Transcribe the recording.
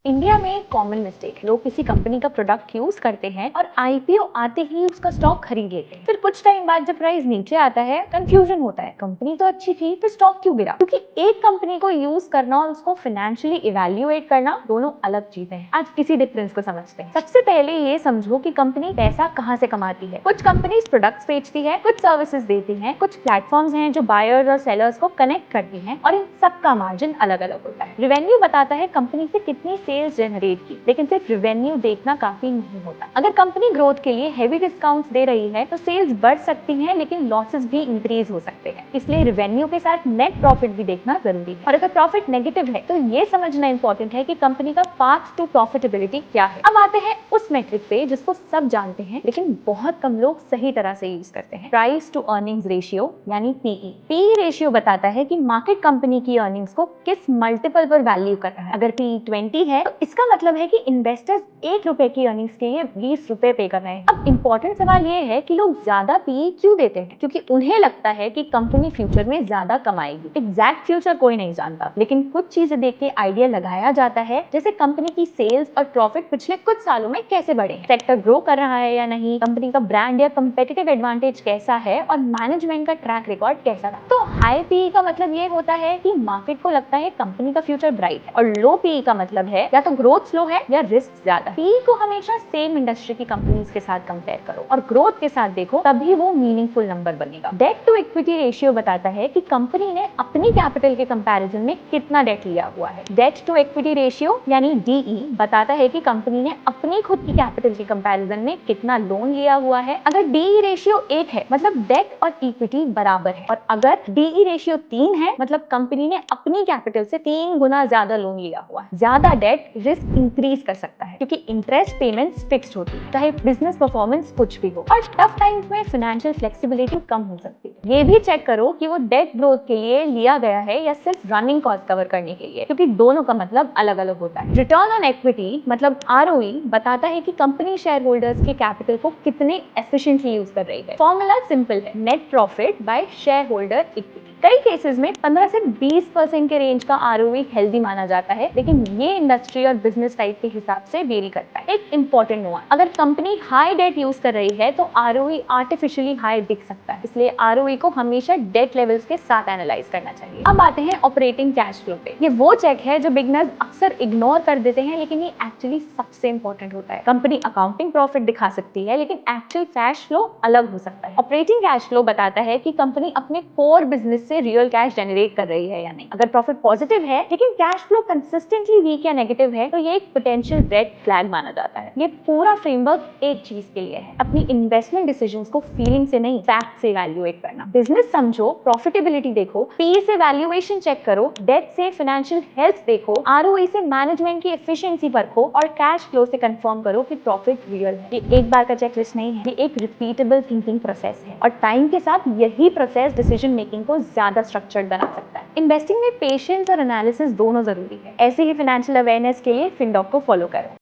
India में एक common mistake है। लोग किसी कंपनी का प्रोडक्ट यूज करते हैं और आईपीओ आते ही उसका स्टॉक खरीद लेते हैं। फिर कुछ टाइम बाद जब प्राइस नीचे आता है, कंफ्यूजन होता है, कंपनी तो अच्छी थी, फिर स्टॉक क्यों गिरा? क्योंकि एक कंपनी को यूज करना और उसको फाइनेंशियली इवैल्यूएट करना दोनों अलग चीजें हैं। आज किसी डिफरेंस को समझते हैं। सबसे पहले ये समझो कि कंपनी पैसा कहाँ से कमाती है। कुछ कंपनीज प्रोडक्ट्स बेचती है, कुछ सर्विसेज देती है, कुछ प्लेटफॉर्म्स हैं जो बायर्स और सेलर्स को कनेक्ट करती हैं और इन सबका मार्जिन अलग अलग होता है। रेवेन्यू बताता है कंपनी से कितनी सेल्स जनरेट की, लेकिन सिर्फ रेवेन्यू देखना काफी नहीं होता। अगर कंपनी ग्रोथ के लिए हेवी डिस्काउंट्स दे रही है तो सेल्स बढ़ सकती हैं, लेकिन लॉसेस भी इंक्रीज हो सकते हैं। इसलिए रेवेन्यू के साथ नेट प्रॉफिट भी देखना जरूरी है। और अगर प्रॉफिट नेगेटिव है तो ये समझना इंपॉर्टेंट है कि कंपनी का पाथ टू प्रॉफिटेबिलिटी क्या है। अब आते हैं उस मेट्रिक पे जिसको सब जानते हैं लेकिन बहुत कम लोग सही तरह से यूज करते हैं। प्राइस टू अर्निंग्स रेशियो यानी पीई। पीई रेशियो बताता है कि मार्केट कंपनी की अर्निंग्स को किस मल्टीपल पर वैल्यू कर रहा है। अगर पीई 20 है तो इसका मतलब है कि इन्वेस्टर्स 1 रुपए की अर्निंग्स के लिए 20 रुपए पे कर रहे हैं। अब इंपॉर्टेंट सवाल ये है कि लोग ज्यादा पीई क्यों देते हैं? क्योंकि उन्हें लगता है कि कंपनी फ्यूचर में ज्यादा कमाएगी। एग्जैक्ट फ्यूचर कोई नहीं जानता, लेकिन कुछ चीजें देख के आइडिया लगाया जाता है, जैसे कंपनी की सेल्स और प्रॉफिट पिछले कुछ सालों में कैसे बढ़े हैं, सेक्टर ग्रो कर रहा है या नहीं, कंपनी का ब्रांड या कंपेटिटिव एडवांटेज कैसा है और मैनेजमेंट का ट्रैक रिकॉर्ड कैसा था। तो हाई पीई का मतलब ये होता है कि मार्केट को लगता है कंपनी का फ्यूचर ब्राइट है, और लो पीई का मतलब है या तो ग्रोथ स्लो है या रिस्क ज्यादा। पीई को हमेशा सेम इंडस्ट्री की कंपनीज के साथ कंपेयर करो और ग्रोथ के साथ देखो, तभी वो मीनिंगफुल नंबर बनेगा। डेट टू इक्विटी रेशियो बताता है कि कंपनी ने अपनी कैपिटल के कंपैरिजन में कितना डेट लिया हुआ है। डेट टू इक्विटी रेशियो यानी डीई बताता है कि कंपनी ने अपनी खुद की कैपिटल के कंपैरिजन में कितना लोन लिया हुआ है। अगर डीई रेशियो 1 है मतलब डेट और इक्विटी बराबर है, और अगर डीई रेशियो 3 है मतलब कंपनी ने अपनी कैपिटल से 3 गुना ज्यादा लोन लिया हुआ है। ज्यादा डेट रिस्क इंक्रीज कर सकता है क्योंकि इंटरेस्ट पेमेंट्स फिक्स्ड होती है, चाहे बिजनेस परफॉर्मेंस कुछ भी हो। और टफ टाइम्स में फाइनेंशियल फ्लेक्सिबिलिटी कम हो सकती है। ये भी चेक करो कि वो डेट ग्रोथ के लिए लिया गया है या सिर्फ रनिंग कॉस्ट कवर करने के लिए, क्योंकि दोनों का मतलब अलग अलग होता है। रिटर्न ऑन इक्विटी मतलब आरओई बताता है कि कंपनी शेयर होल्डर्स के कैपिटल को कितने एफिशिएंटली यूज कर रही है। फॉर्मूला सिंपल है, net profit by share holder equity. कई केसेस में 15 से 20% के रेंज का आरओई हेल्दी माना जाता है, लेकिन ये इंडस्ट्री और बिजनेस टाइप के हिसाब से वेरी करता है। एक इंपॉर्टेंट नुआंस, अगर कंपनी हाई डेट यूज कर रही है तो आरओई आर्टिफिशियली हाई दिख सकता है, इसलिए आरओई को हमेशा डेट लेवल्स के साथ एनालाइज करना चाहिए। अब आते हैं ऑपरेटिंग कैश फ्लो पे। ये वो चेक है जो बिगनर्स अक्सर इग्नोर कर देते हैं, लेकिन ये एक्चुअली सबसे इंपॉर्टेंट होता है। कंपनी अकाउंटिंग प्रॉफिट दिखा सकती है, लेकिन एक्चुअल कैश फ्लो अलग हो सकता है। ऑपरेटिंग कैश फ्लो बताता है कि कंपनी अपने कोर बिजनेस से रियल कैश जनरेट कर रही है या नहीं। अगर प्रॉफिट पॉजिटिव है लेकिन कैश फ्लो कंसिस्टेंटली वीक या नेगेटिव है तो ये एक पोटेंशियल रेड फ्लैग माना जाता है। ये पूरा फ्रेमवर्क एक चीज के लिए है, अपनी इन्वेस्टमेंट डिसीजंस को फीलिंग से नहीं, फैक्ट से इवैल्यूएट करना। बिजनेस समझो, प्रॉफिटेबिलिटी देखो, पीई से वैल्यूएशन चेक करो, डेट से फाइनेंशियल हेल्थ देखो, आरओई से मैनेजमेंट की एफिशिएंसी परखो और कैश फ्लो से कंफर्म करो कि प्रॉफिट रियल है। ये एक बार का चेकलिस्ट नहीं है, ये एक रिपीटेबल थिंकिंग प्रोसेस है, और टाइम के साथ यही प्रोसेस डिसीजन मेकिंग को ज्यादा स्ट्रक्चर्ड बना सकता है। इन्वेस्टिंग में पेशेंस और एनालिसिस दोनों जरूरी है। ऐसे ही फाइनेंशियल अवेयरनेस के लिए फिनडॉक को फॉलो करो।